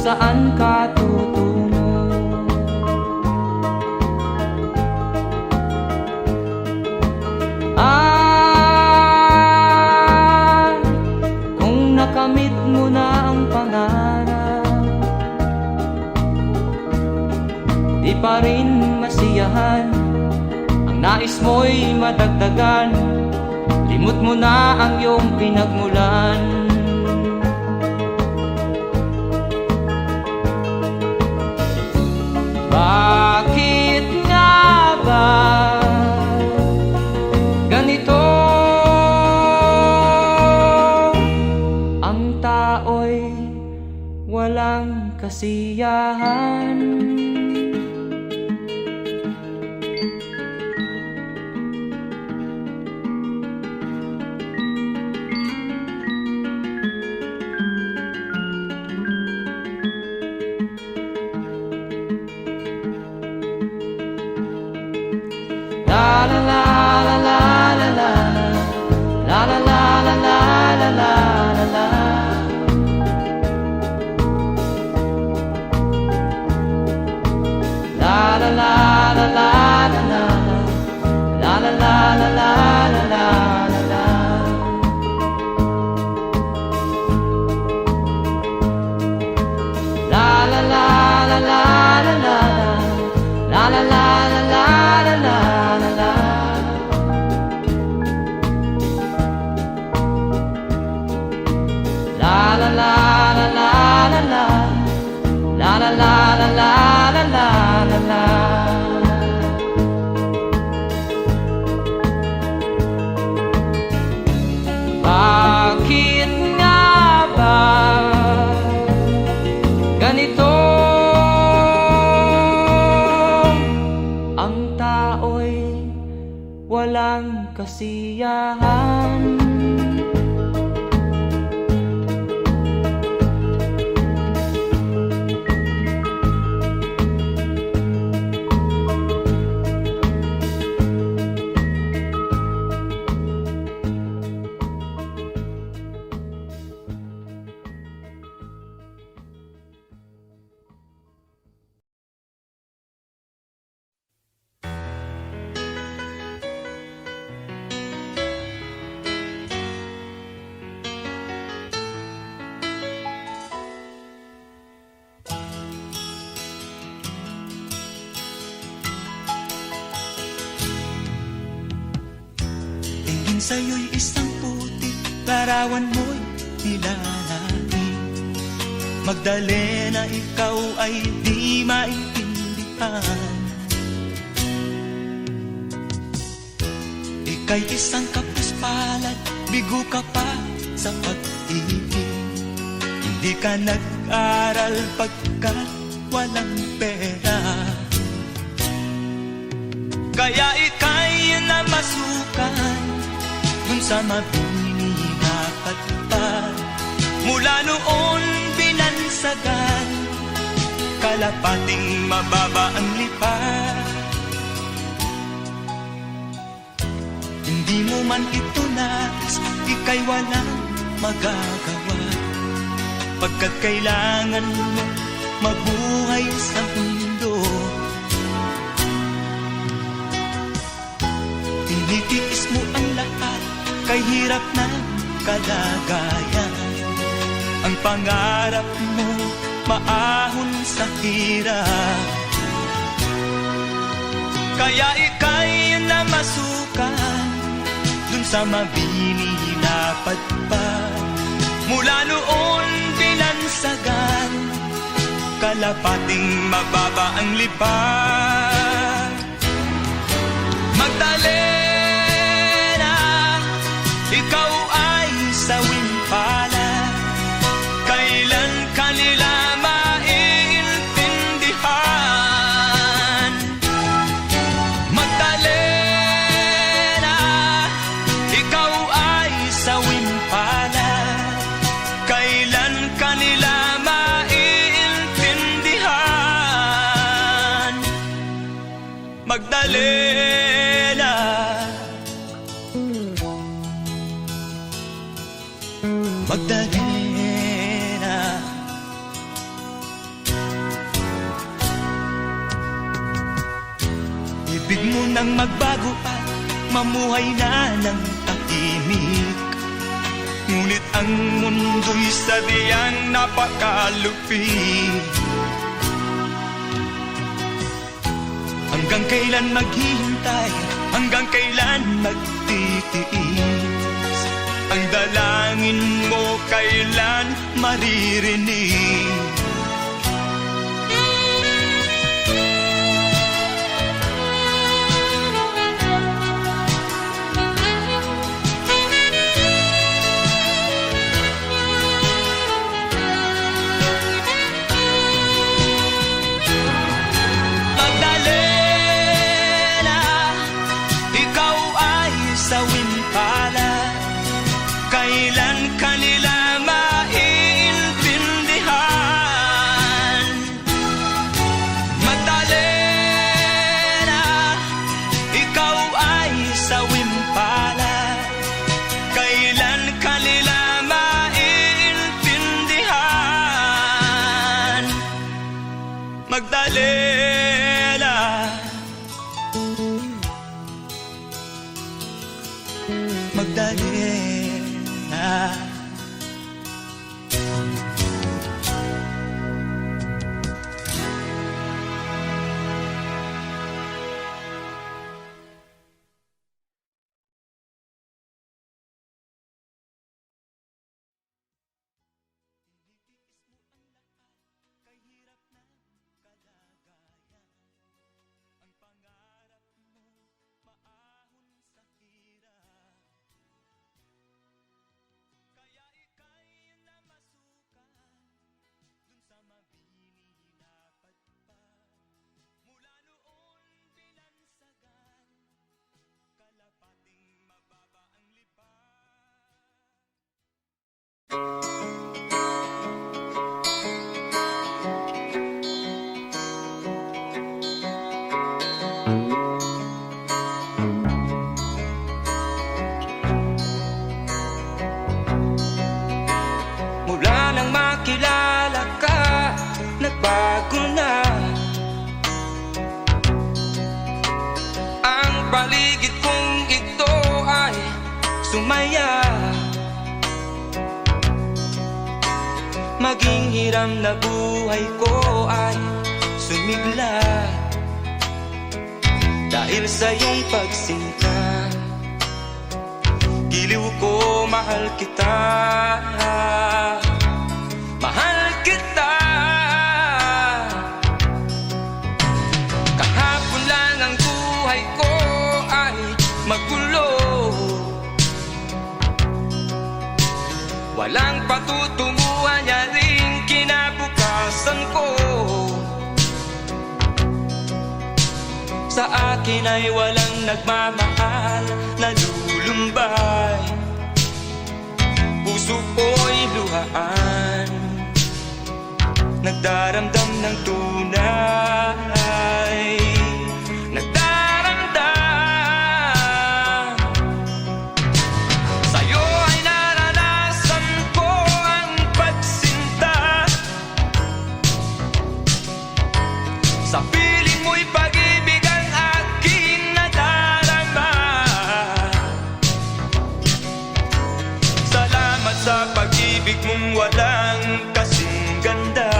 saan ka tutungo. Kung nakamit mo na ang pangarap, di pa rin masiyahan, ang nais mo'y madagdagan, limot mo na ang iyong pinagmulan. Bakit nga ba ganito? Ang tao'y walang kasiyahan. La la la la la la la la la la la la la la la. La la la la la la la la la la la la la la. La la la la la la la la la la la la la. La la la la la la la la la la la la la la. Bakit nga ba ganito? Ang tao'y walang kasiyahan. Sa'yo'y isang putik, larawan mo'y nilalaki. Magdalena, ikaw ay di maintindihan. Ika'y isang kapuspalad, bigo ka pa sa pag-ibig. Hindi ka nag-aral pagkat walang pera, kaya ika'y namasukan dun sa mabininapat pa. Mula noon binansagan, kalapating mababa ang lipat. Hindi mo man ito nais, ika'y walang magagawa, pagkat kailangan mo mabuhay sa mundo. Tinitiis mo ang lahat, kay hirap ng kalagayan. Ang pangarap mo maahon sa hirap, kaya ika'y namasukan dun sa mabininapat pa. Mula noon binansagan, kalapating mababa ang lipat. Magdalena, ikaw ay sawing palad, kailan kanila maiintindihan? Magdalena, ikaw ay sawing palad, kailan kanila maiintindihan? Magdalena, Magdalena, nang magbago at mamuhay na ng tahimik. Ngunit ang mundo'y sadyang napakalupit. Hanggang kailan maghihintay, hanggang kailan magtitiis? Ang dalangin mo kailan maririnig? Kailan kanila maiintindihan? Magdalena, ikaw ay sawimpala. Kailan kanila maiintindihan? Magdalena, Magdalena. Mula nang makilala ka, nagbago na ang paligid kong ito ay sumaya. Maging hiram na buhay ko ay sumigla dahil sa iyong pagsinta. Giliw ko, mahal kita, mahal kita. Kahapon lang ang buhay ko ay magulo, walang patutunguhan niya rin kinabukasan ko. Sa akin ay walang nagmamahal na lulumbay. Puso ko'y luhaan, nagdaramdam ng tunay. Nagdaramdam sa'yo ay naranasan ko ang pagsinta. Sa piling mo'y pag-ibig ang aking nadarama. Salamat sa pag-ibig mong walang kasing ganda.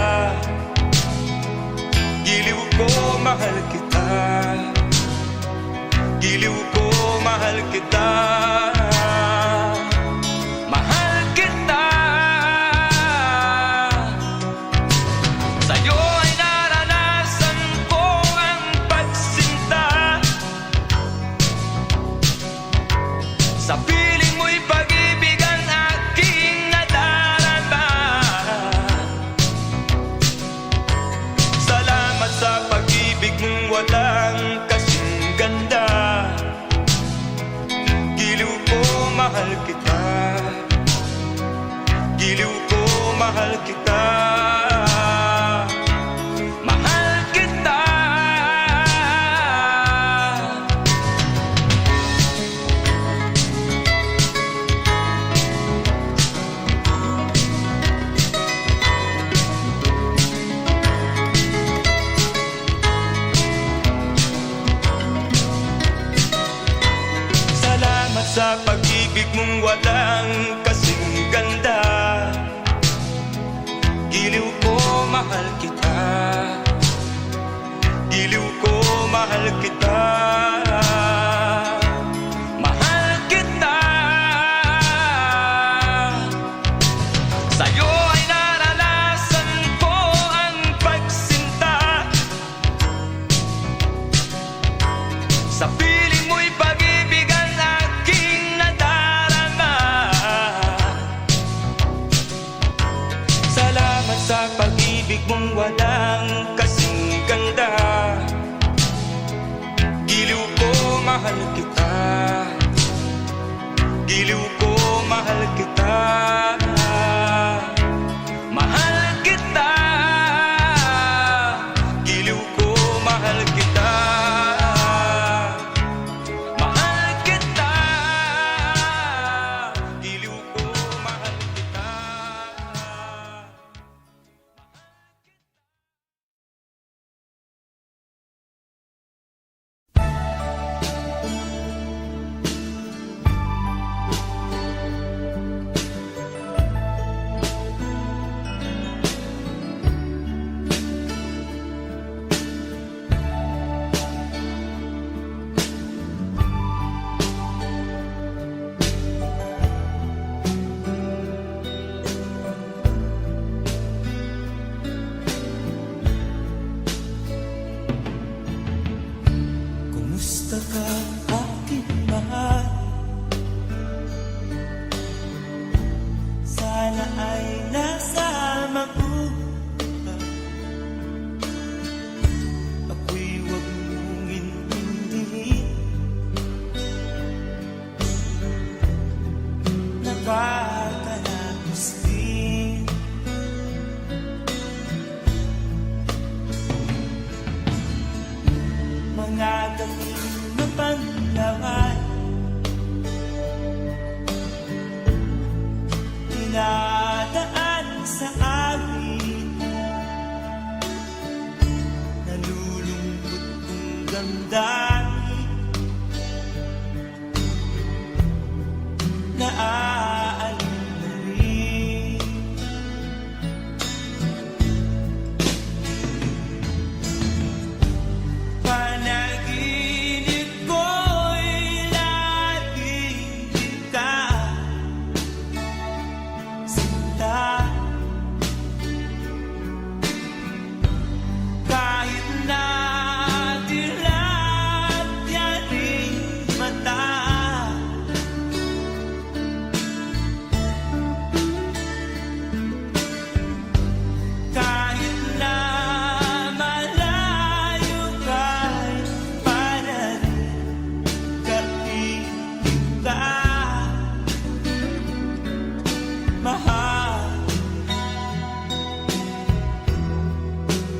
Giliw ko, mahal kita. Giliw ko, mahal kita. Mahal kita. Sa'yo ay naranasan ko ang pagsinta. Sa piling mo'y pag-ibig ang aking nadarama. Salamat sa pag-ibig mong walang kasing ganda. Giliw ko, mahal kita. Giliw ko, mahal kita. Mahal kita. sa pag-ibig mong walang kasing ganda. Giliw ko, mahal kita. Giliw ko, mahal kita. Mahal kita. Sa'yo ay naranasan ko ang pagsinta. Sa piling mo'y pag-ibig ang aking nadarama. Salamat sa pag-ibig mong walang kasing ganda. Giliw ko, mahal kita. Giliw ko, mahal kita. Mahal kita. Giliw ko, mahal kita. Mahal kita. Giliw ko, mahal kita. Kumusta ka, aking mahal? Sana ay nasa mabuti. Ako'y huwag mong intindihin. Nakakalatos din. Mga gawin na panlaway, dinadaan sa amin. Nalulungkot kong damdamin. Naaalala na rin. Panaginip ko'y laging kita sinta. Kahit na dilat yaring mata. Kahit na malayo ka'y para rin kaibig ka. Mahal,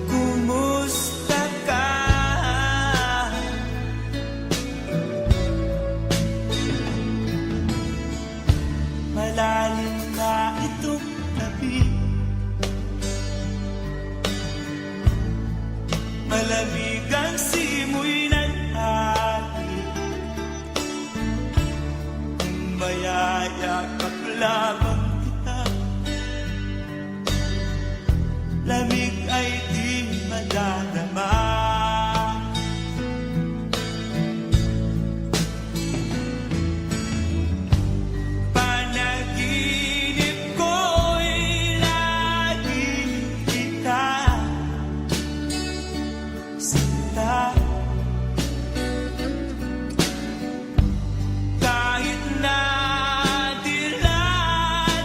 kumusta ka? Malalim na itong gabi. Malamig ang simoy ng hangin. Kung mayayakap lamang kita, lamig ay di madadama. Panaginip ko'y laging kita sinta. Kahit na dilat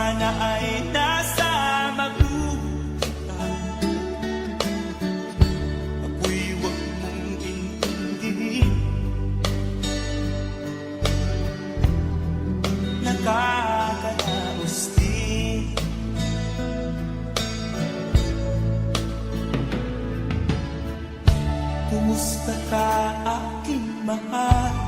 sana ay nasa magugutan. Ako'y huwag mong intindihin. Nakakalaos din. Kumusta ka, aking mahal?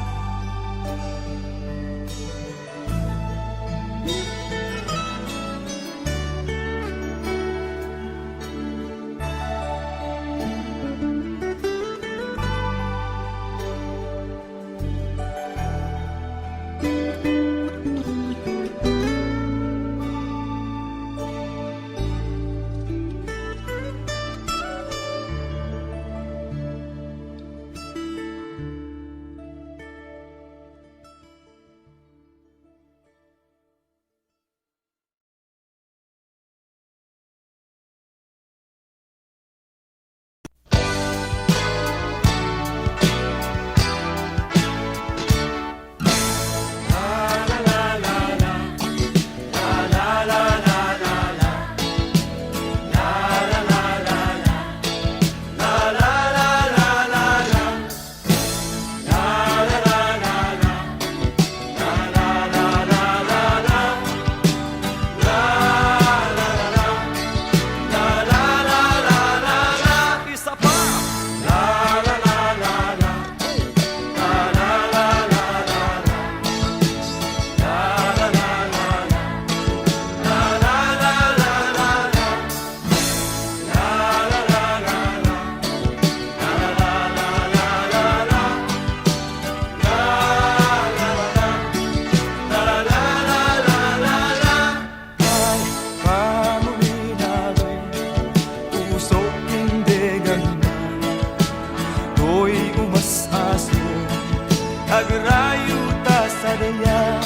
Agrayuta sa daya,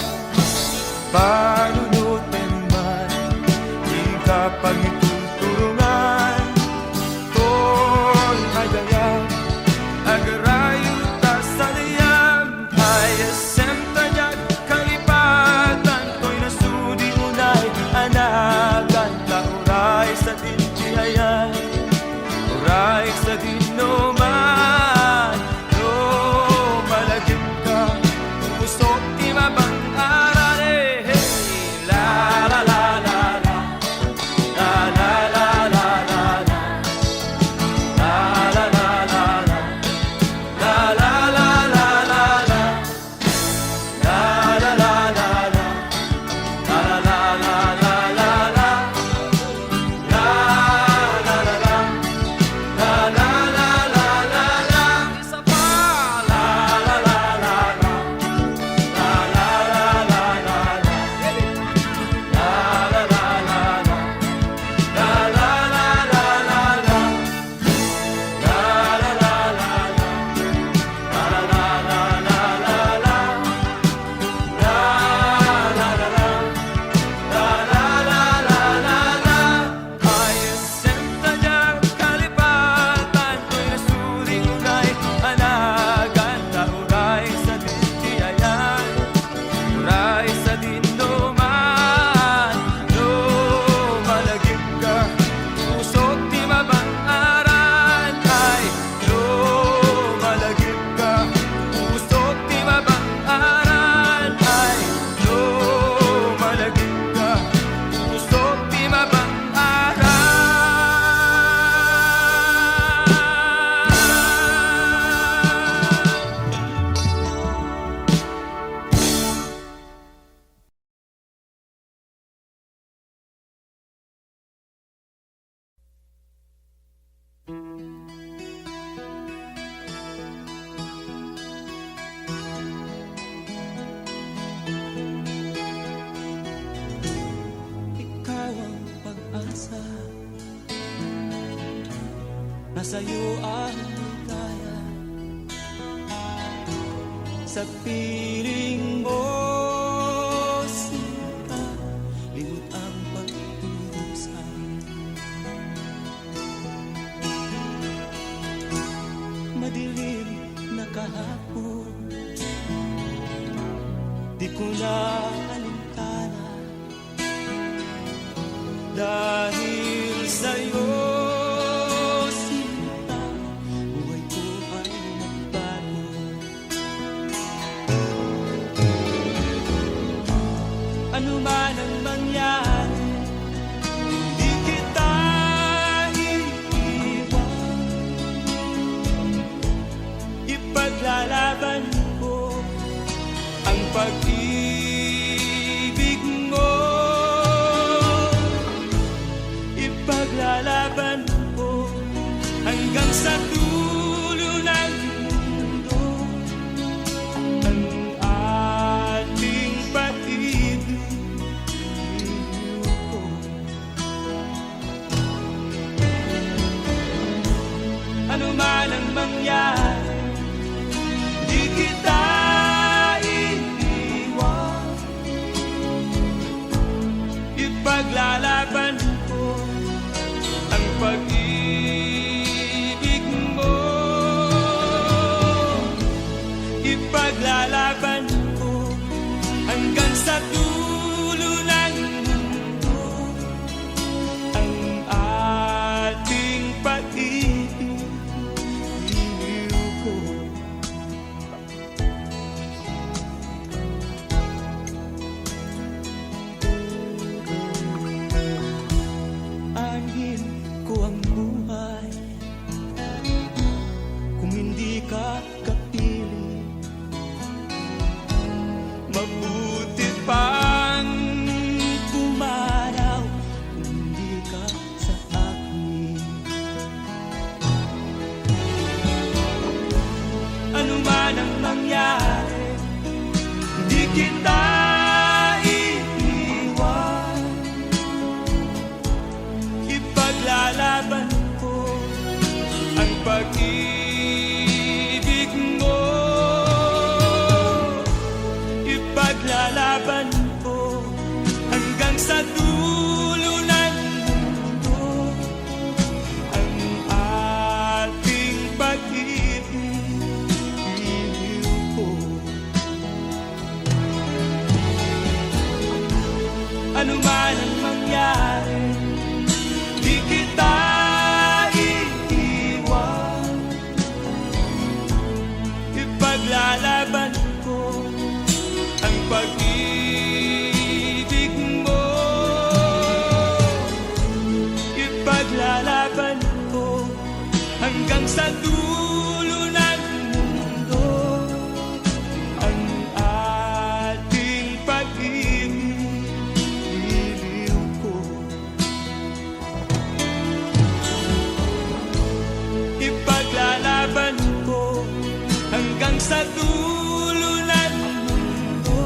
panunutin man, di kapag itutulungan, to'y madaya. Agrayuta sa daya, ayasem tanyag kalipatan, to'y nasudi unay, anagan, lauray sa dintihayan, uray sa dinuman. Nasa'yo ang ligaya, sa piling mo sinta, limot ang pagdurusa. Madilim na kahapon, di ko na alintana, Dahil sa'yo, sinta, buhay ko ay nagbago. Ano man ang mangyari, di kita iiwan. Ipaglalaban ko ang pag-ibig mo. Ipaglalaban ko hanggang sa dulo ng mundo ang ating pag-ibig. Ano man ang mangyari, di kita iiwan. Ipaglalaban ko ang pag-ibig mo. Ipaglalaban ko hanggang sa dulo ng mundo ang ating pag-ibig. Anhin ko ang buhay kung hindi ka kapili. Mabuti pang pumanaw kung hindi ka sa akin. Ano man ang mangyari, hindi kita iiwan. Ipaglalaban ko ang pag-ibig mo. Ipaglalaban ko hanggang sa dulo ng mundo ang ating pag-ibig ko. Ano man ang mangyari, di kita iiwan. Ipaglalaban ko ang pag-ibig mo. Ipaglalaban ko hanggang sa dulo ng mundo ang ating pag-ibig ko. Ipaglalaban ko hanggang sa dulo ng mundo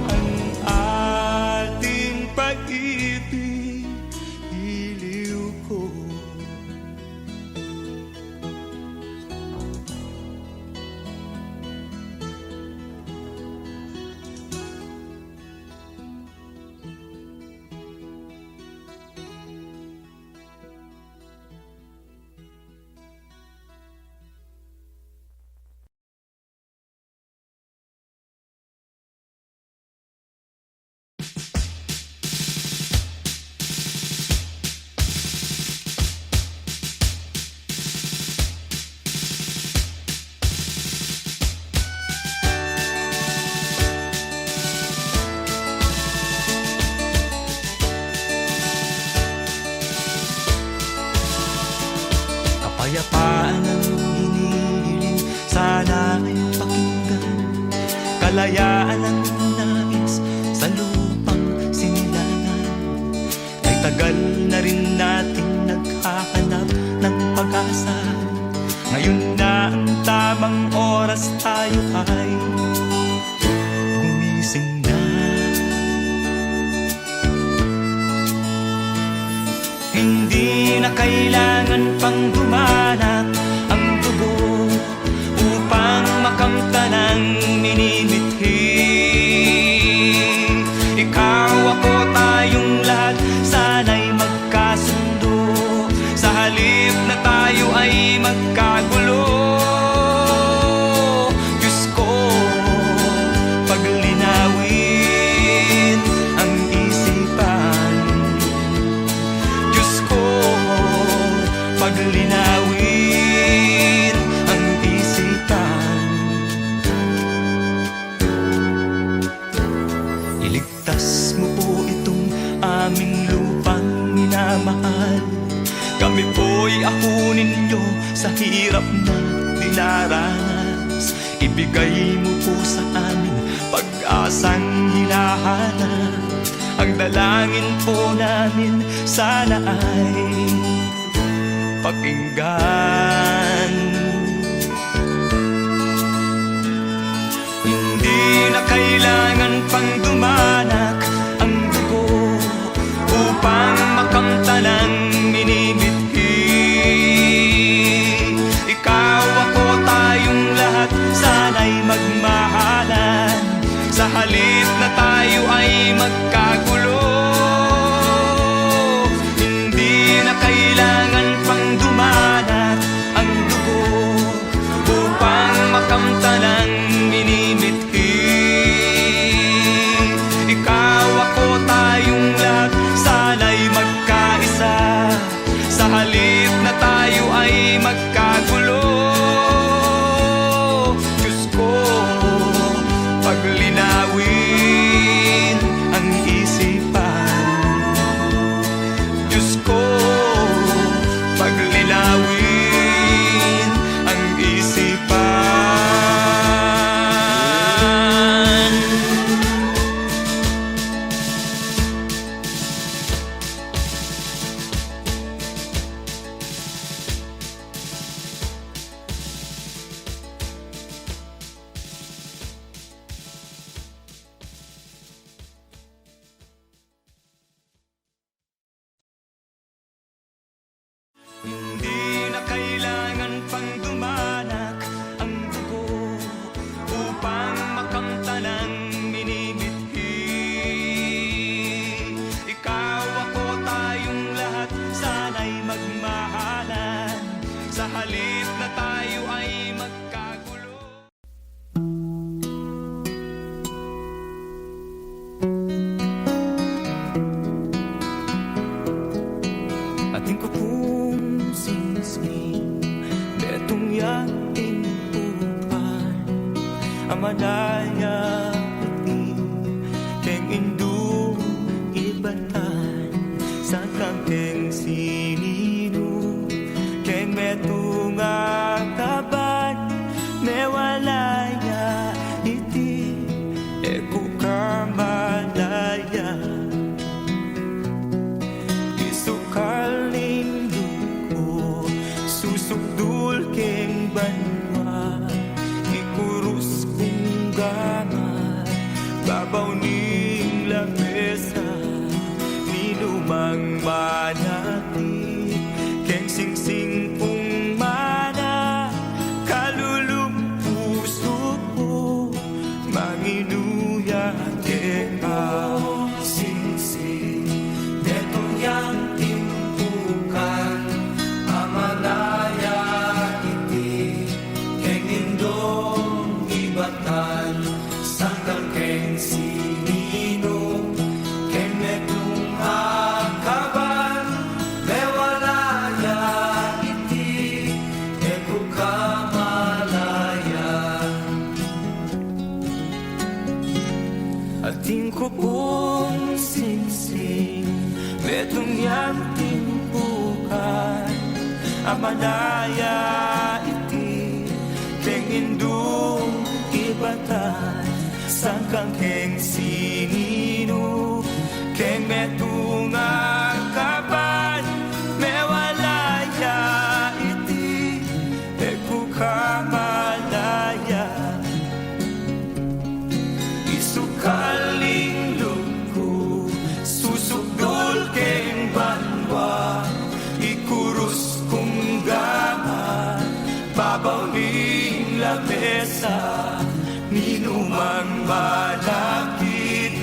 ang ating pag-ibig, iliw ko. Kapayapaan ang hinihiling, sana ay pakinggan. Kalayaan ang nais sa lupang sinilangan. Ay tagal na rin nating naghahanap ng pag-asa. Ngayon na ang tamang oras, tayo ay gumising na. Hindi na kailangan pang humanap ang dugo upang makamtan ang minimithi. Ikaw, ako, tayong lahat sana'y magkasundo. Sa halip na tayo ay magkagulo, Diyos ko, paglinawin ang isipan. aming lupang minamahal. Kami po'y ahunin nyo sa hirap na dinaranas. Ibigay mo po sa amin pag-asang hinahanap. Ang dalangin po namin sana ay pakinggan. Hindi na kailangan pang dumanak ang dugo upang makamtan ang minimithi. Ikaw, ako, tayong lahat sana'y magmahalan. Sa halip na tayo ay magkagulo, hindi na kailangan pang dumanak ang dugo upang makamtan ang minimithi. Ikaw, ako, tayong lahat sana'y magkaisa. Sa halip na tayo ay magkagulo, Diyos ko, paglinawin ang isipan. Diyos ko, paglinawin ang isipan. Hindi na kailangan pang dumanak ang dugo upang makamtan ang minimithi. Ikaw, ako, tayong lahat sana'y magmahalan. Sa halip na tayo ay magkagulo. Ating ko pong singsing betong yating upan amadaya pati keng indung ibatan sa kang sinino keng betong akaban mewalaya iti eko kamalaya isukal ning dugo susukdul keng banwa ikurus kung gama babaw ning lamesa ninumang manati keng singsing kung mana kalulum puso ko manginuya keng singsing detong yang timpukan amalaya iti keng indong ibatan sangkang keng sinino keng metong akaban mewalaya iti eko kamalaya. Ating ko pong singsing betong yang timpukan amadaya iti keng indung ibatan sangkang keng sinino keng metong akaban mewalaya iti eko kamalaya. Isukaling luko susukdul keng banwa ikurus kung gama babaw ning lamesa ninumang malakit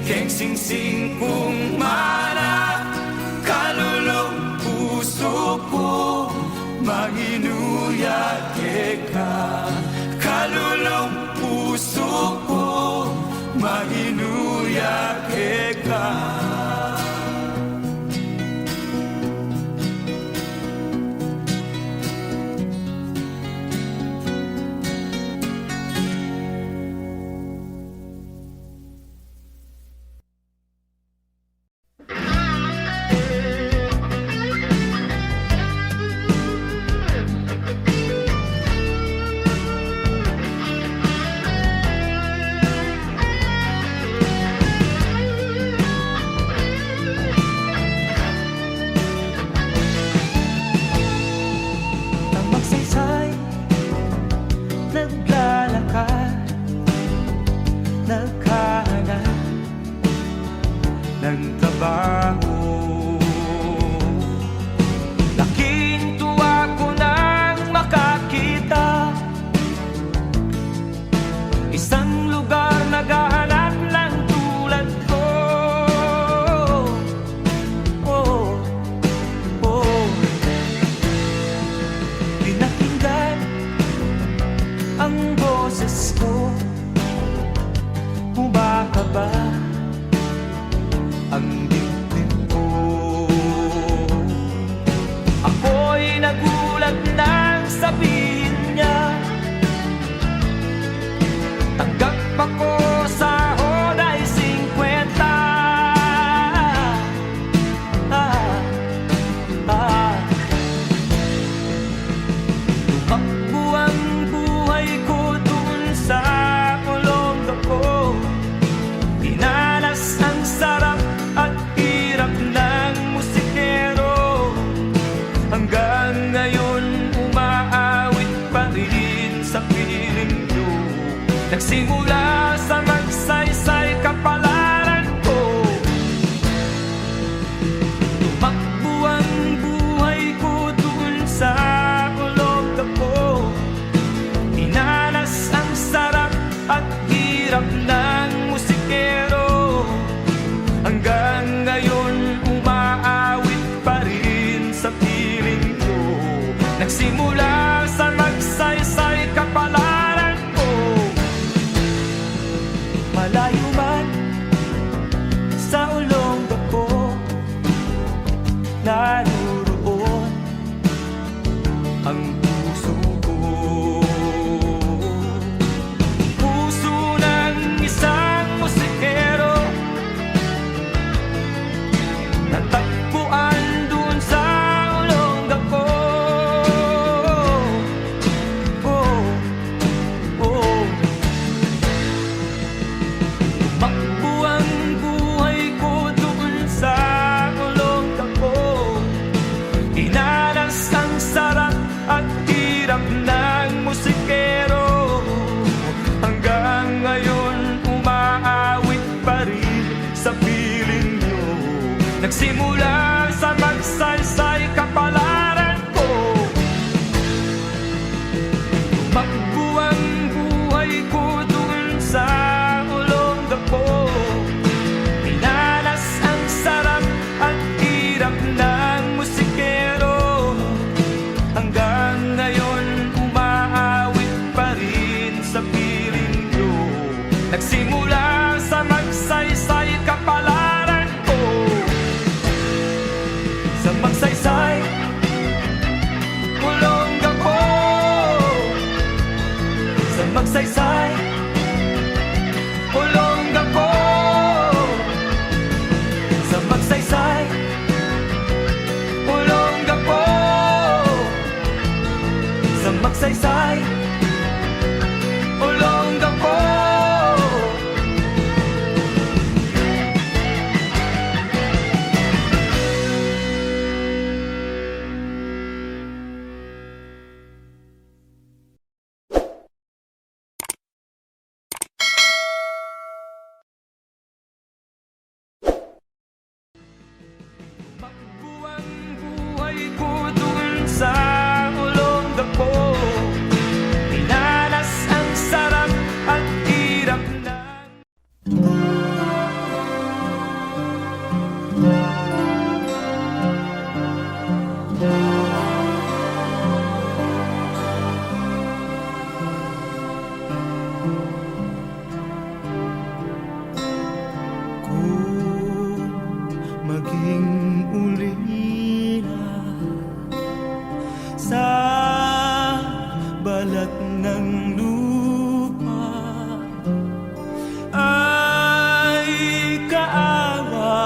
keng singsing kung mana kalulong puso ko manginuya ka kalulong puso ko manginuya ka. trabaho. Laking tuwa ko nang makakita isang lugar naghahanap ng tulad ko. Oh, oh. Pinakinggan ang boses ko, kumakaba ang dibdib ko. Ako'y nagulat nang sabihin niya, tanggap ako sahod ay 50. Tumakbo ang buhay ko dun sa Olongapo. Dinanas ang sarap at hirap ng musikero. Hanggang ngayon umaawit pa rin sa piling ko. Nagsimula sa magsaysay kapalaran ko. Tumakbo ang buhay ko dun sa Olongapo. Dinanas ang sarap at hirap ng musikero. Hanggang ngayon umaawit pa rin sa piling ko. Nagsimula sa magsaysay kapalaran ko. Malayo man sa Olongapo, naroon ang puso ko. Puso ng isang musikero, natagpuan dun sa Olongapo. Oh, oh. Tumakbo ang buhay ko dun sa Olongapo. Dinanas ang sarap at hirap ng musikero. Hanggang ngayon umaawit pa rin sa piling nyo. Nagsimula sa magsaysay kapalaran ko. Tumakbo ang buhay ko dun sa Olongapo. Dinanas ang sarap at hirap ng musikero. Hanggang ngayon umaawit pa rin sa piling nyo. Nagsimula sa magsaysay kapalaran ko. Sa magsaysay Olongapo. Sa magsaysay Olongapo. Sa magsaysay Olongapo. Sa magsaysay Olongapo. Tumakbo ang buhay ko dun sa Olongapo. Dinanas ang sarap at hirap ng maging ulila sa balat ng lupa ay kaawa-awa,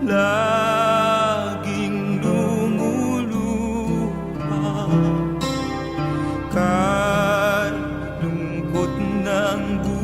laging lumulupa kay lungkot ng buhay.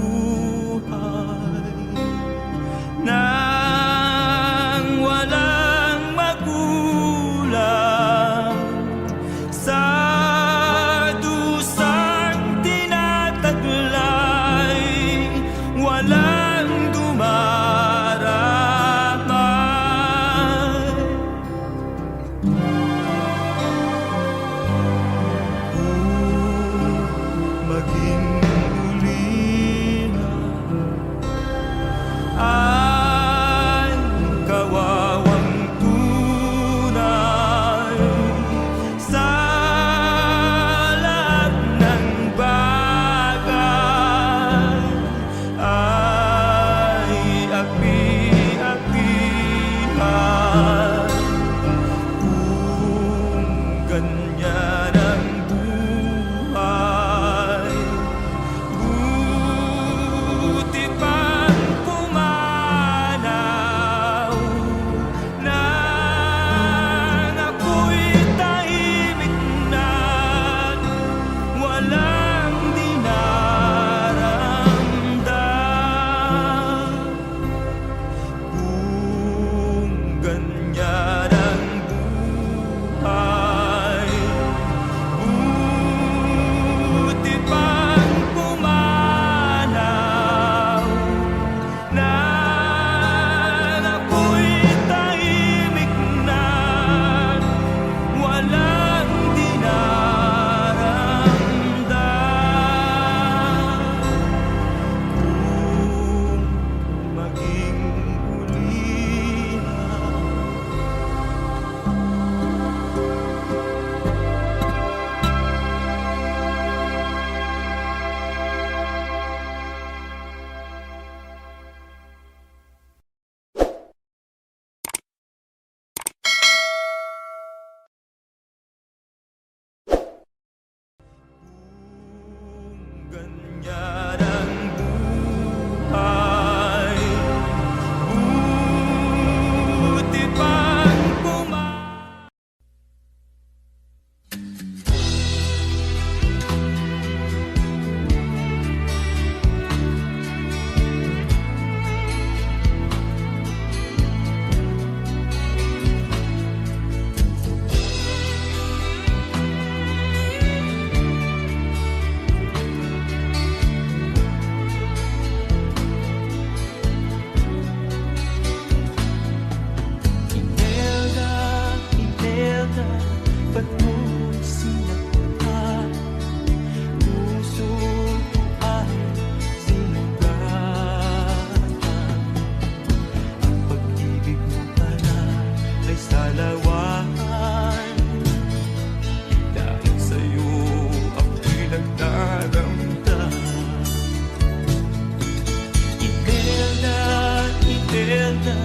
Imelda,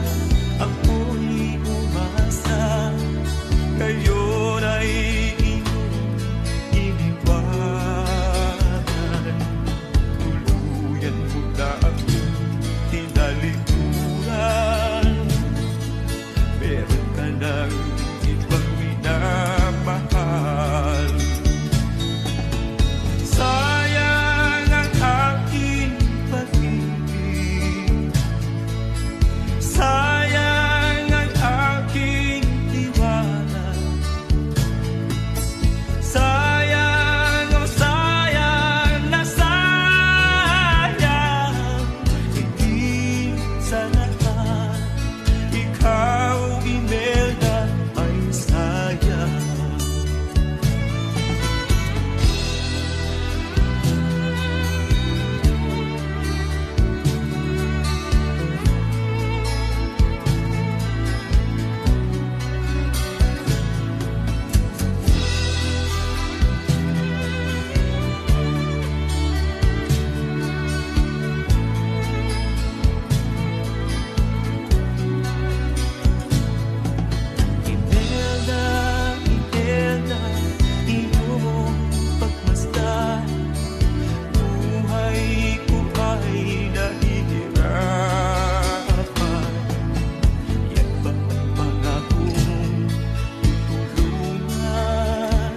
ako'y umasa, ngayon ay iyong iniwanan. Tuluyan mo na akong tinalikuran, meron ka ng ibang minamahal. Sayang ang aking pag-ibig, sayang ang aking tiwala, sayang, oh sayang na sayang. Higit sa lahat, ikaw, Imelda, ay sayang. Imelda, Imelda, iyong pagmasdan, buhay ko ay nahihirapan. Yan ba ang pangako mong tutulungan?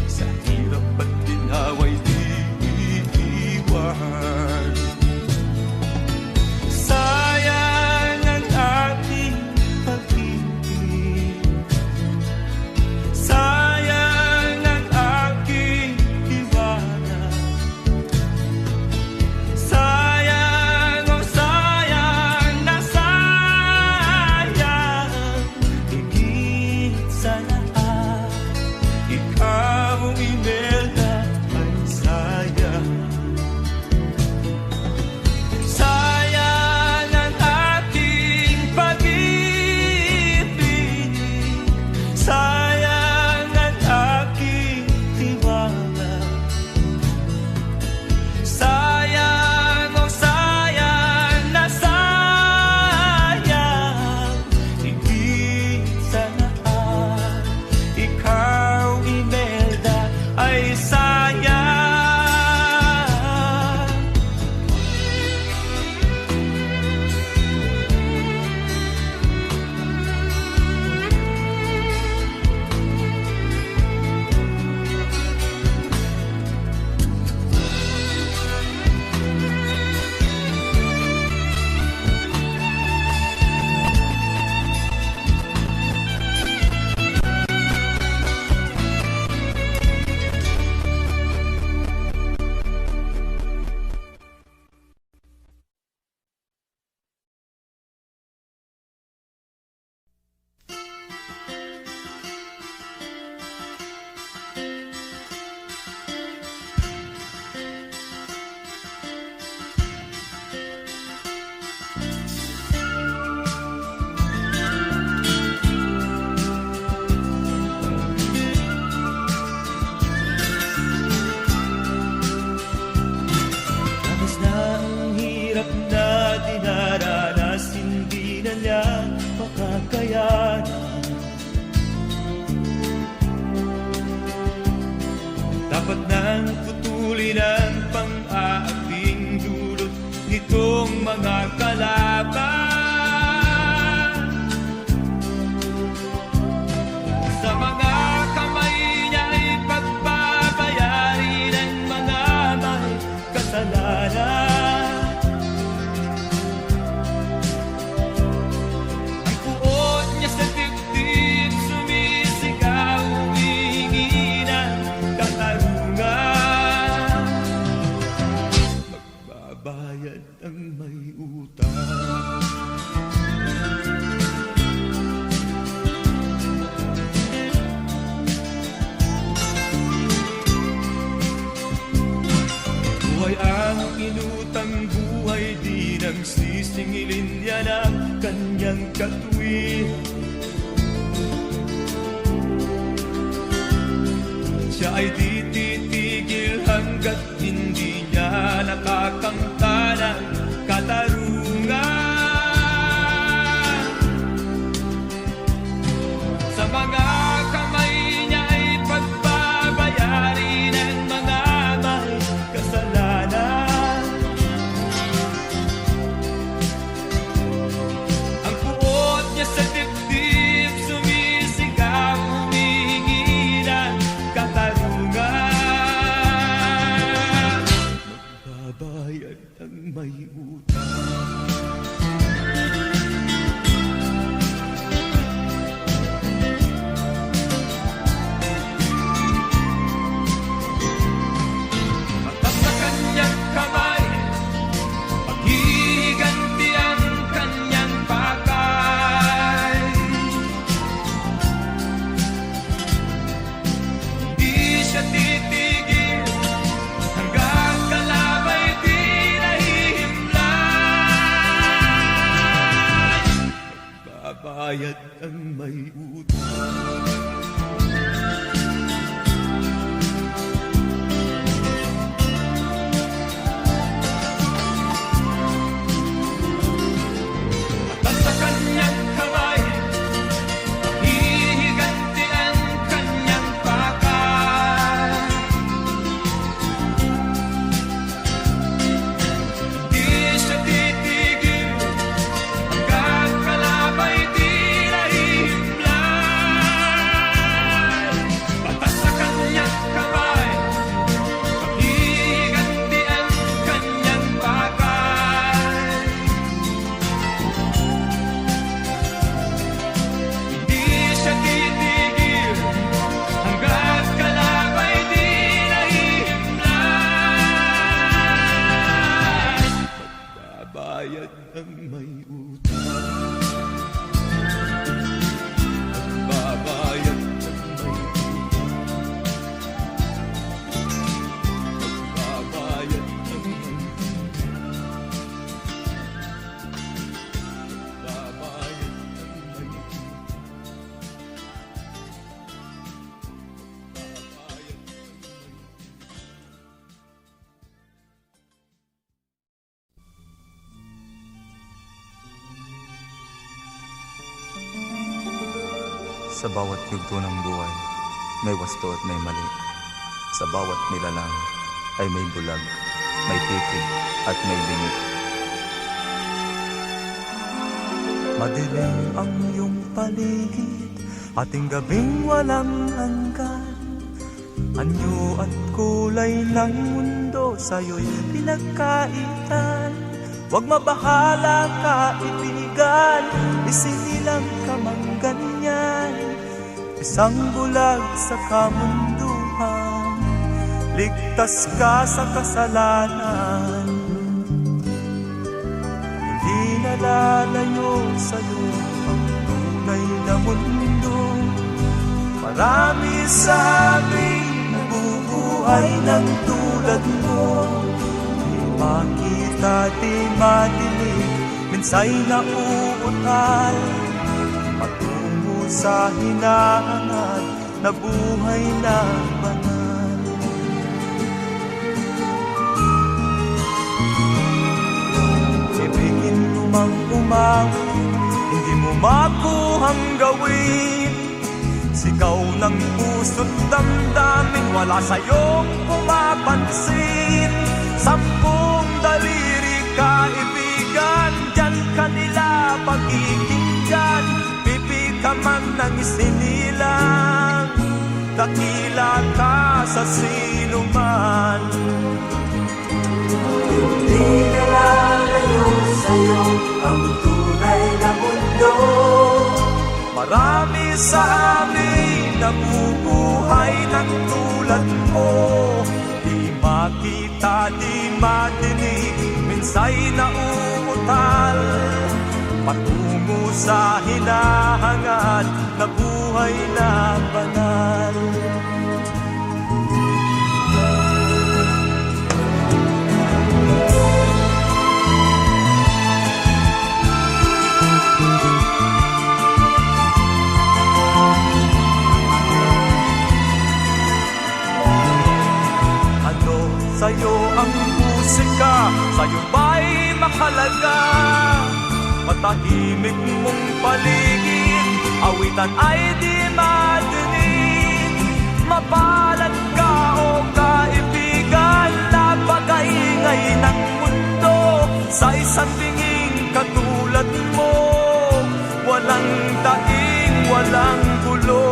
Sa hirap at ginhawa'y di iiwan. Sayang ang ating pag-ibig, sayang ang aking tiwala, sayang, oh sayang na sayang. Higit sa lahat, ikaw, Imelda, ay sayang. Sayang ang ating pag-ibig, sayang ang aking tiwala, sayang, oh sayang na sayang. Higit sa lahat, ikaw, Imelda, ay sayang. Tapos na ang hirap na dinaranas, hindi na niya makakayanan. Dapat nang putulin ang pang-aabing dulot nitong mga kalaban. Sa mga kamay niya ay pagbabayari ng mga may kasalanan. Ang puot niya sa dibdib sumisigaw, humingi ng katarungan. Magbabayad ang may utang. Buhay ang inutang buhay, di nang sisingilin niya ng kanyang katuwiran. Siya ay di titigil hanggat hindi niya nakakamta ng katarungan. Bayad ang may utang. At sa kanyang kamay, hihiganti ang kanyang pakay. Di siya titigil hanggang kalabay di nahihimlay. Batas sa kanyang kamay, hihiganti ang kanyang pakay. Di siya titigil hanggang kalabay di nahihimlay. Magbabayad ang may utang. Magbabayad ang may utang. Magbabayad ang may utang. Magbabayad ang may Sa bawat yugto ng buhay, may wasto at may mali. Sa bawat nilalang ay may bulag, may titig at may limit. Madilim ang iyong paligid, ating gabing walang hanggan. Anyo at kulay ng mundo sa'yo'y pinagkaitan. Huwag mabahala kaibigan, isinilang ka mang ganyan. Isang bulag sa kamunduhan, ligtas ka sa kasalanan. Hindi nalalayo sa'yo ang tunay na mundo. Marami sa amin nabubuhay ng tulad mo. Di makita, di madinig, minsay nauutal. Patungo sa hinahangat na buhay na banal. Ibigin mo mang umawit, hindi mo makuhang gawin. Sigaw ng puso't damdamin, wala sa'yong pumapansin. 10 daliri kaibigan, dyan kanila pagkikinggan. Pipi ka man ng isinilang, dakila ka sa sinuman. Hindi nalalayo sa'yo ang tunay na mundo. Marami sa amin nabubuhay ng tulad mo. Di makita, di madinig, minsay nauutal. Patungo sa hinahangad na buhay na banal. Sa'yo ang musika, sa'yo ba'y mahalaga? Matahimik mong paligid, awitan ay di madinig. Mapalad ka o kaibigan, napakaingay ng mundo. Sa isang binging katulad mo, walang daing, walang gulo.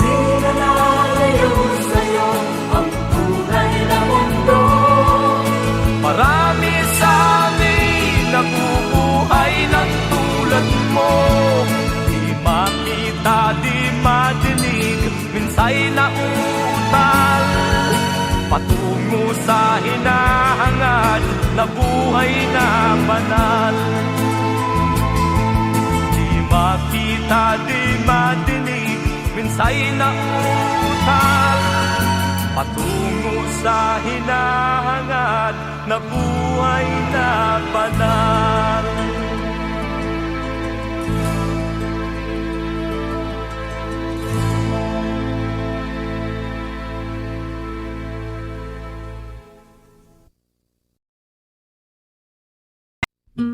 Hindi na nalayo sa'yo ang tunay na mundo. Marami sa amin nabubuhay ng tulad mo. Di makita, di madinig, minsay nauutal. Patungo sa hinahangad na buhay na banal. Di makita, di madinig, minsay nauutal. Patungo sa hinahangad na buhay na banal. Iyong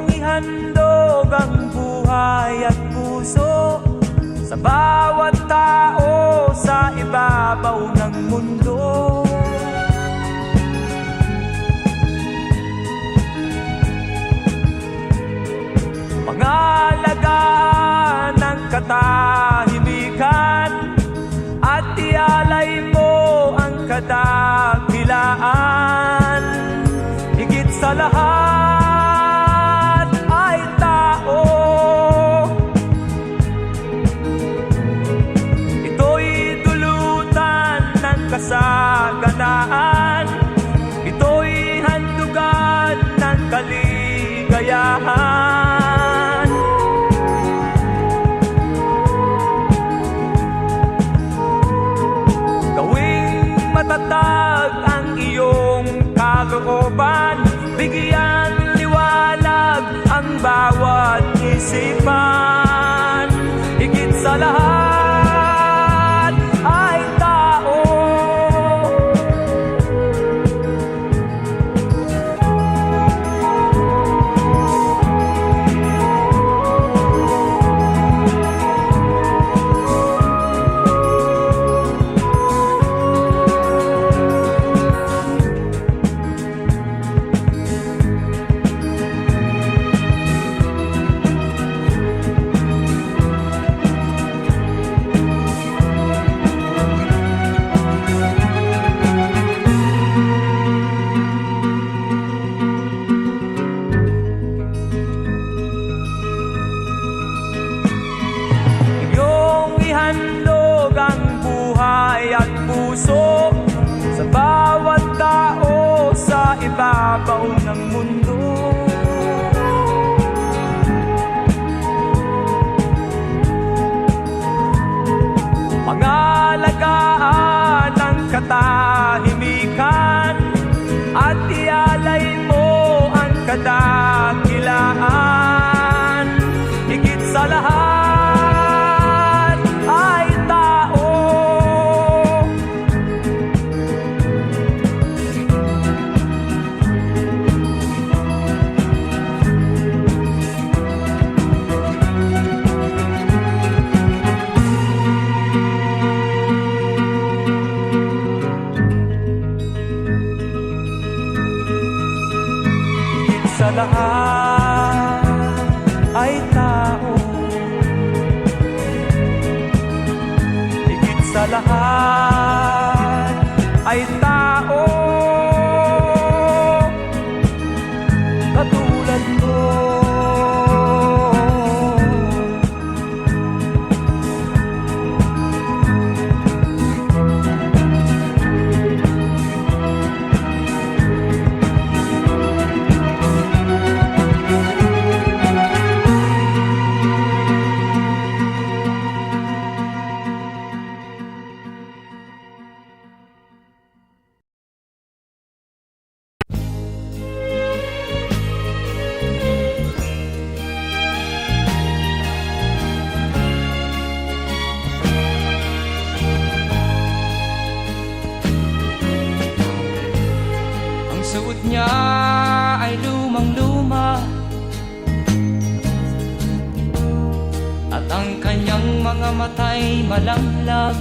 ihandog ang buhay at puso sa bawat tao sa ibabaw ng mundo. Pangalagaan ng katahimikan at ialay mo ang kadakilaan. Higit sa lahat ay tao. Ito'y dulutan ng kasaganaan. Ito'y handugan ng kaligayahan. Gawing matatag ang iyong kalooban. Bigyan liwanag ang bawat isipan. Higit sa lahat ay tao. Iyong ihandog ang buhay at puso sa bawat tao sa ibabaw ng mundo. Pangalagaan ang katahimikan at ialay mo ang kadakilaan. Higit sa lahat ay tao. Higit sa lahat ay tao. Higit sa lahat ay tao. Katulad mo. Ang suot niya ay lumang-luma at ang kanyang mga mata'y malamlag.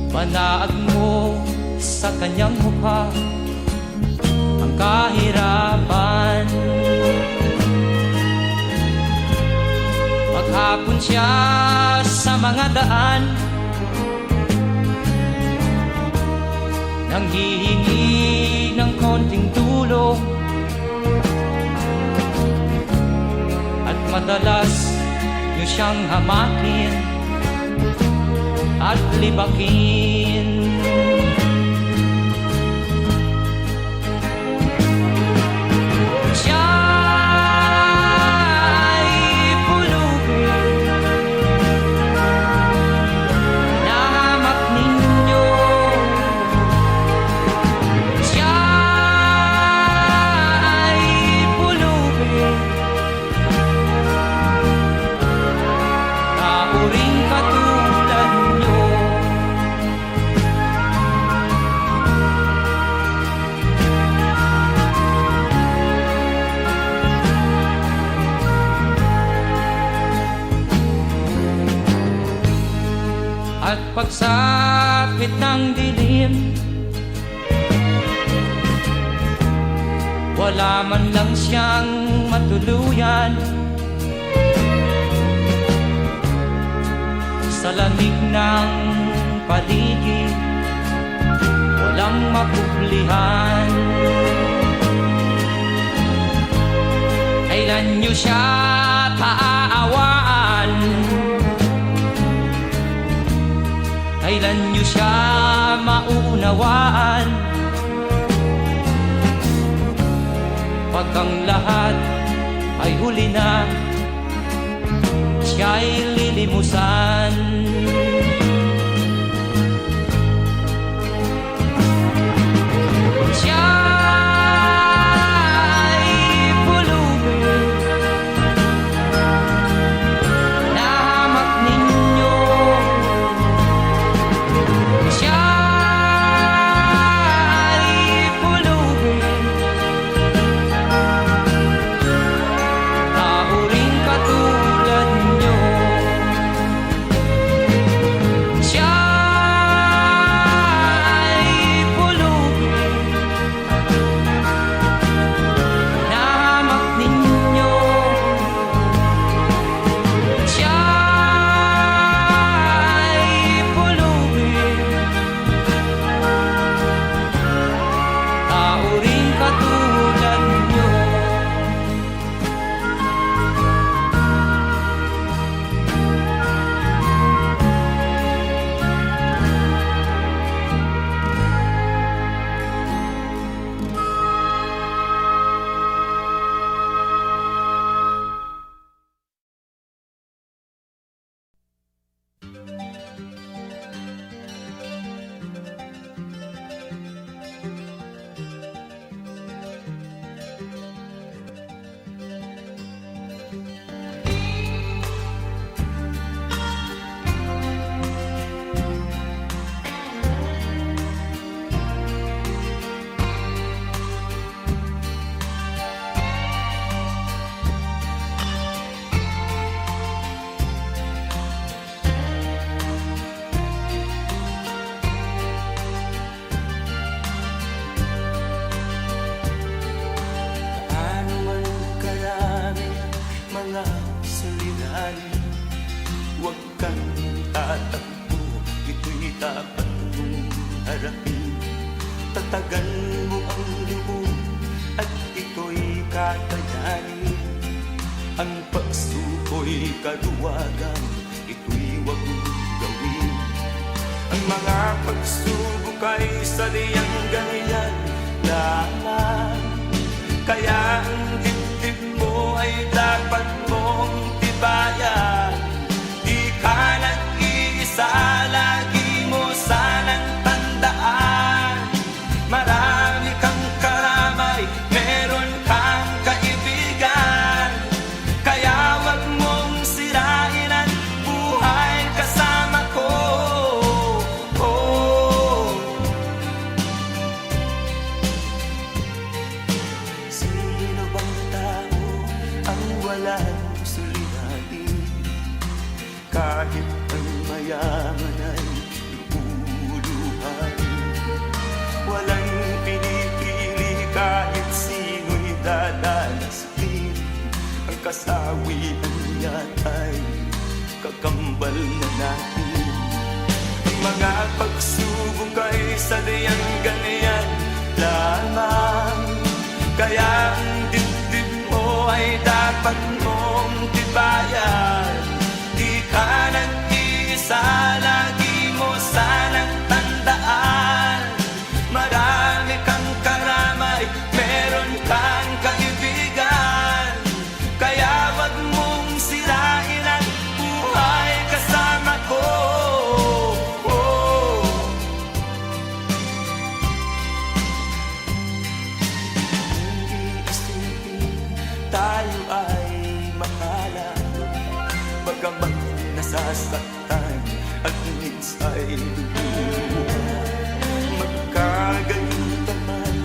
Panaag mo sa kanyang mukha ang kahirapan. Maghapon siya sa mga daan, nanghihingi ng konting tulong, at madalas niyo siyang hamakin at libakin. Siya'y pulubin na hamak ninyo. Siya'y pulubin at pagsapit ng dilim, wala man lang siyang matuluyan. Sa lamig ng paligid, walang mapuplihan. Kailan niyo siya taaawaan? Kailan niyo siya maunawaan? Pag ang lahat ay huli na, siya'y lilimusan. Siya'y pulubin na hamak ninyo. Siya'y pulubin, tao ring katulad nyo. Siya'y pulubin na hamak ninyo. Siya'y pulubin, tao ring katulad nyo. Ano man karami mga suliranin, huwag kang tatakbo, ito'y dapat mong harapin. Tatagan mo ang loob at ito'y kakayanin. Ang pagsuko'y kaduwagan, ito'y huwag mong gawin. Ang mga pagsubok ay sadyang ganyan lamang. Kaya ang dibdib mo ay dapat mong tibayan. Di ka nag-iisa, lagi mo sanang tandaan. Marami kang karamay, meron kang kaibigan. Kaya wag mong sirain ang buhay kasama ko. Sino bang tao ang walang suliranin? Kahit ang mayaman ay luluhan. Walang pinipili, kahit sino'y dadalasin. Ang kasawian niya'y kakambal na natin. Ang mga pagsubok ay sadyang ganyan lamang. Kaya ang dibdib mo ay dapat mong tibayan. Di ka nag-iisa, lagi mo sanang tandaan. Marami kang karamay, meron kang kaibigan. Kaya wag mong sirain ang buhay kasama ko. Hindi isipin tayo ay mahalan, bagamat nasasaktan at minsa'y luluha. Magkagayon man,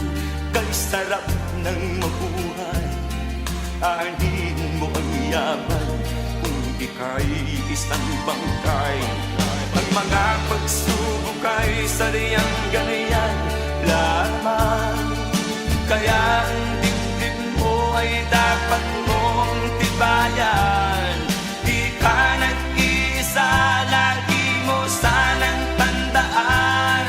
kay sarap ng mabuhay. Anin mo ang yaman kung ika'y isang bangkay. Ang mga pagsubok ay sadyang ganyan lamang. Kaya ang dibdib mo ay dapat mong tibayan. Di ka nag-iisa, lagi mo sanang tandaan.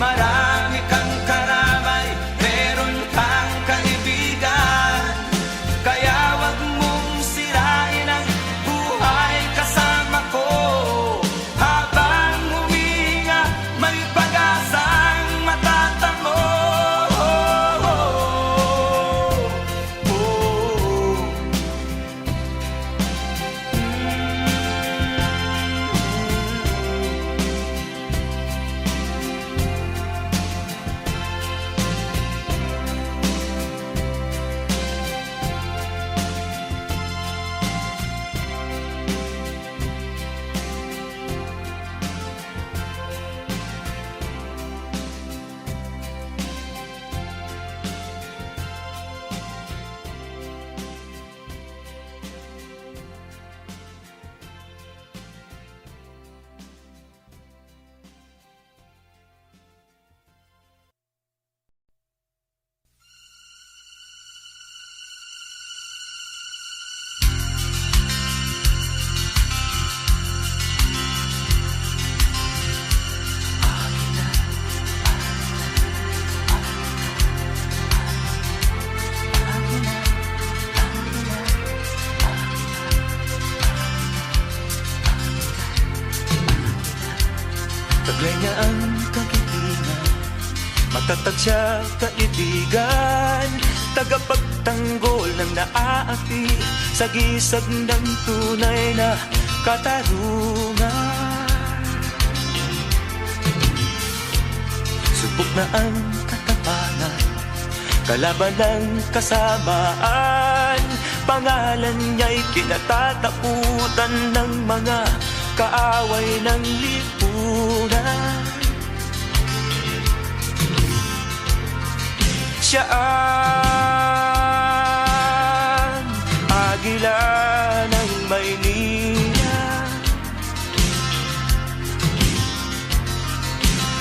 Marami kang karamay, meron kang kaibigan. Kaya wag mong sirain ang buhay kasama ko. Habang huminga, may pag-asang matatamo. Taglay niya ang kagitingan, matatag siya kaibigan, tagapagtanggol ng naaapi sa gisag ng tunay na katarungan. Subok na ang katapangan, kalaban ng kasamaan. Pangalan niya'y kinatatakutan ng mga kaaway ng lipunan. Siya ang agila ng Maynila.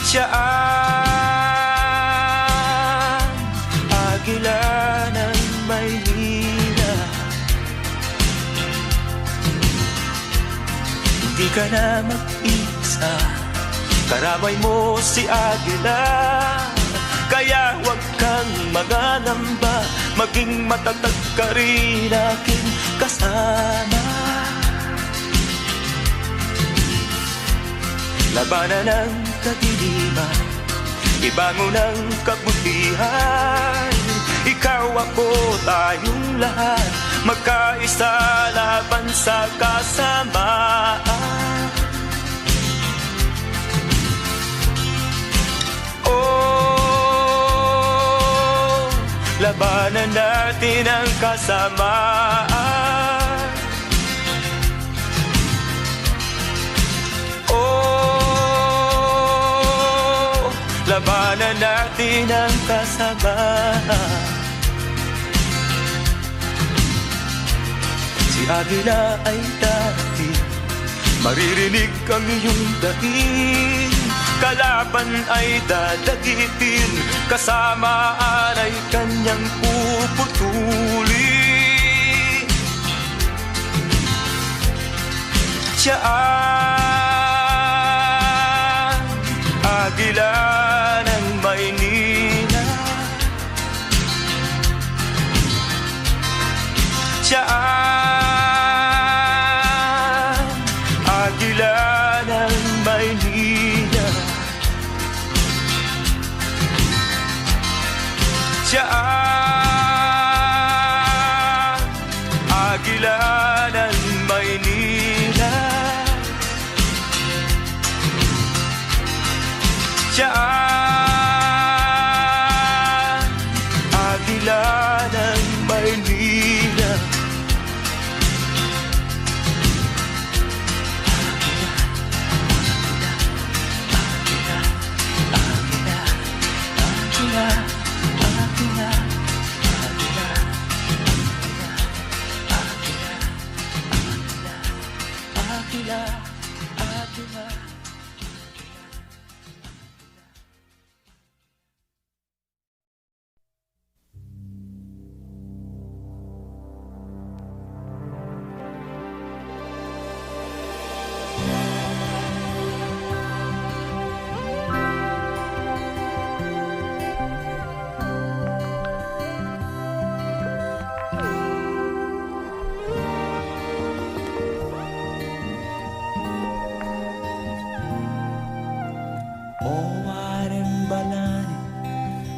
Siya ang agila ng Maynila. Hindi ka na mag-isa, karamay mo si Agila. Kaya huwag kang mag-alamba, maging matatag ka rin aking kasama. Labanan ng kadiliman, ibangon ang kabutihan. Ikaw ako, tayong lahat, magkaisa laban sa kasamaan. Oh, labanan natin ang kasamaan. Oh, labanan natin ang kasamaan. Si Agila ay dati, maririnig ang iyong daing. Kalaban ay dadagitin, kasamaan ay kanyang puputulin. Siya ang Agila ng Maynila. Siya ang Agila ng Maynila. Siya ang Agila ng Maynila. Siya ang Agila ng Maynila. Agila, Agila, Agila, Agila, Agila.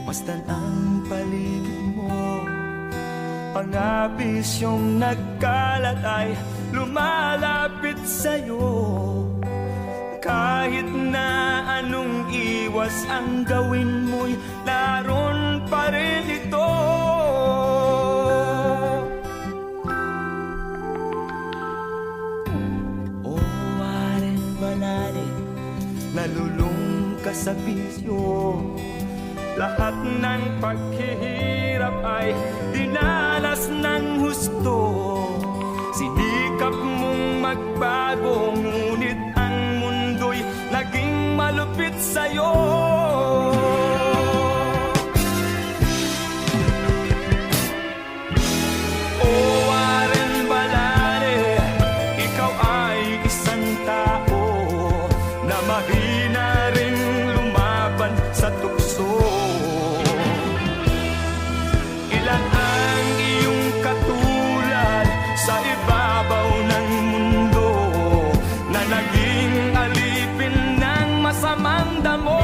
Masdan ang paligid mo. Ang abisyong nagkalat ay lumalapit sa'yo. Kahit na anong iwas ang gawin mo'y naroon pa rin ito. O Warren Balaling, nalulung ka sa bisyo. Lahat ng paghihirap ay dinanas ng husto. Sinikap mong magbago, ngunit ang mundo'y naging malupit sa'yo. O Warren Balane, ikaw ay isang tao na mahina ring lumaban sa tukso. Ilan ang iyong katulad sa ibabaw ng mundo na naging alipin ng masamang damo.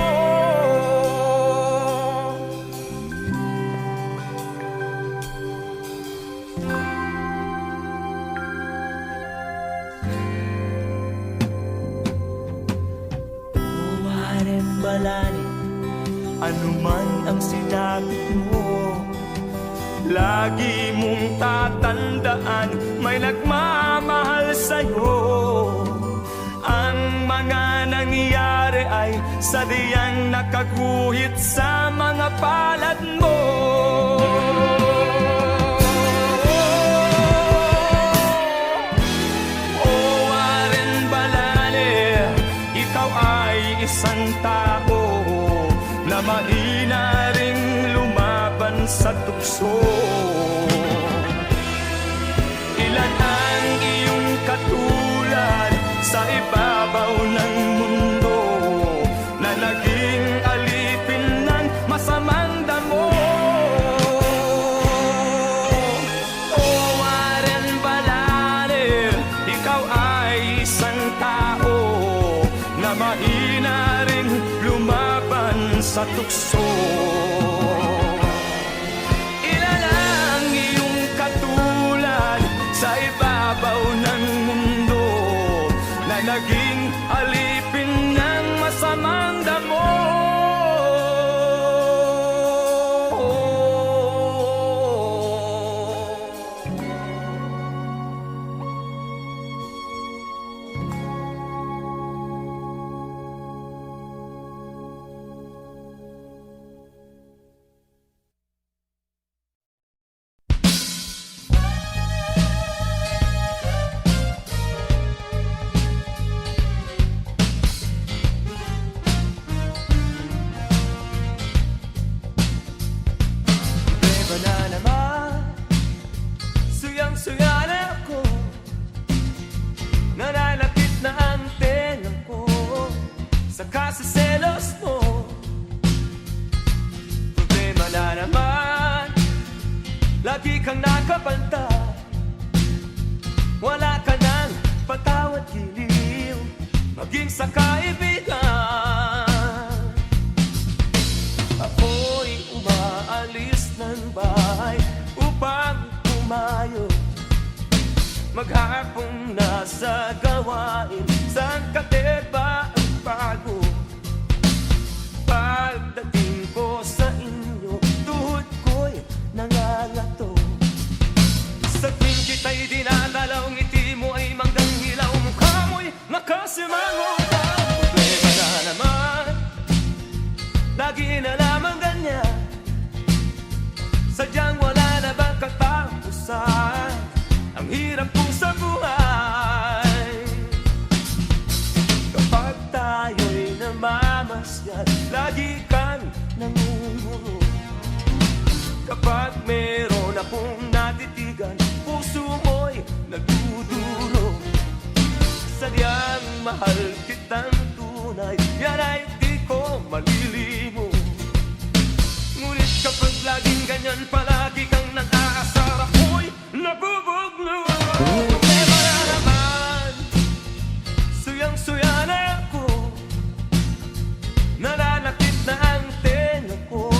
Warren Balane, ano man ang sinapit mo, lagi mong tatandaan may nagmamahal sa'yo. Ang mga nangyari ay sadyang nakaguhit sa mga palad mo. O Warren Balane, ikaw ay isang tao na mahina ring lumaban sa tukso. Ilan ang iyong katulad sa ibabaw ng mundo na naging alipin ng masamang damo. O Warren Balane, ikaw ay isang tao na mahina ring lumaban sa tukso. Ilan ang iyong katulad sa ibabaw ng mundo na naging alipin ng masamang damo. Na naman, suyang-suya na ako, nananakit na ang tenga ko sa kasaselos mo. Problema na naman, lagi kang nakapanta, wala ka nang patawad giliw, maging sa kaibigan. Ako'y umaalis ng bahay upang pumayo, maghapong nasa gawain, saan ka ba ang bago? Pagdating ko sa inyo, tuhod ko'y nangangato. Sa tuwing kita'y dinadalaw, ngiti mo ay manggang hilaw, mukha mo'y nakasimango. Problema na naman, lagi na lamang ganyan, sadyang wala na bang katapusan ang hirap ko sa buhay. Kapag tayo'y namamasyal, lagi kang nangunguro. Kapag meron akong natitigan, puso mo'y nagduduro. Sadyang mahal kitang tunay, yan ay di ko malilimo. Ngunit kapag laging ganyan, palagi kang nag-aasar, ako'y nabubuglo. Problema na naman, suyang-suya na ako, nananakit na ang tenga ko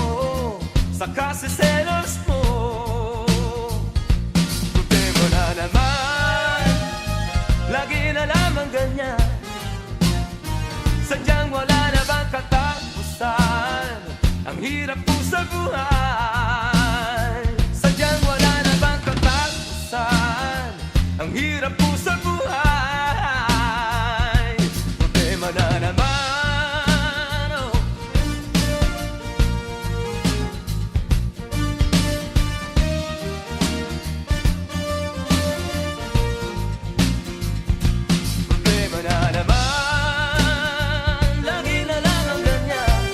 lagi na lamang ganyan. Sadyang wala na bang katapusan? Ang hirap po sa buhay. Sadyang wala na bang katapusan? Ang hirap po sa buhay. Problema na naman, oh. Problema na naman, lagi na lamang ganyan.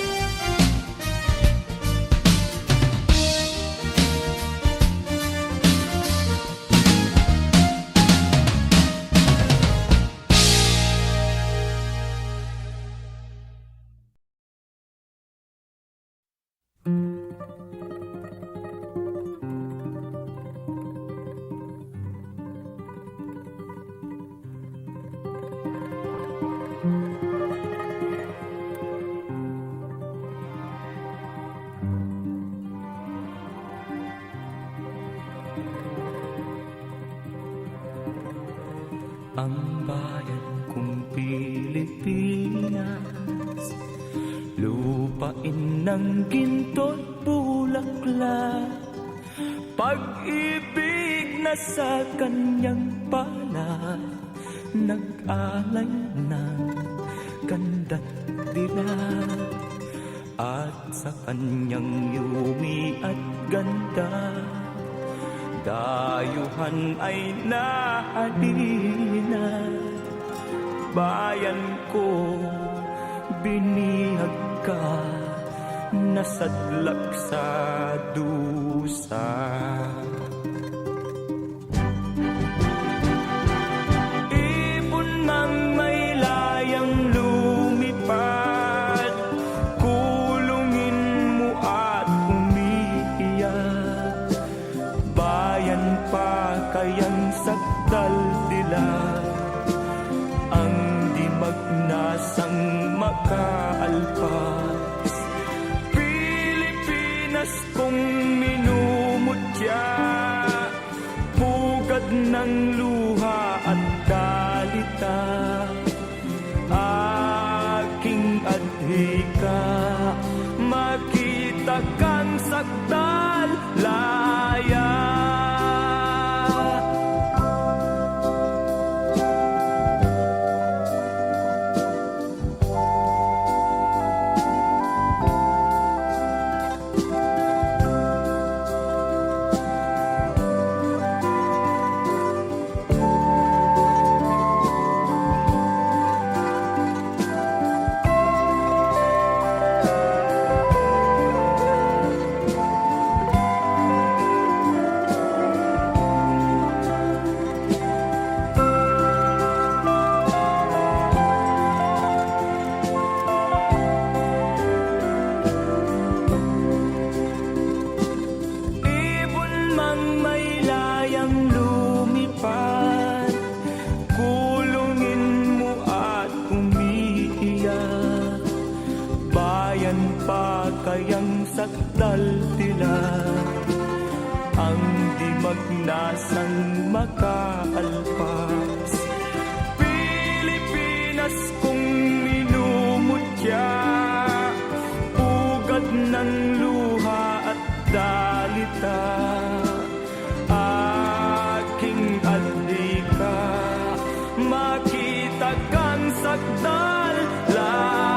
Ang bayan kong Pilipinas, lupain ng ginto't bulaklak, pag-ibig na sa kanyang palad, nag-alay ng ganda't dilag. At sa kanyang yumi at ganda, dayuhan ay nahalina. Bayan ko, binihag ka, nasadlak sa dusa. Ibon mang may layang lumipad, kulungin mo at umiiyak. Bayan pa kayang sakdal dilag, ang di magnasang makaalpas. Pilipinas kong minumutya, pugad ng luha at dalita. Aking adhika, makita kang sakdal laya. Kayang sakdal tila, ang di magnasang makaalpas. Pilipinas kong minumutya, pugad ng luha at dalita. Aking adhika, makita kang sakdal laya.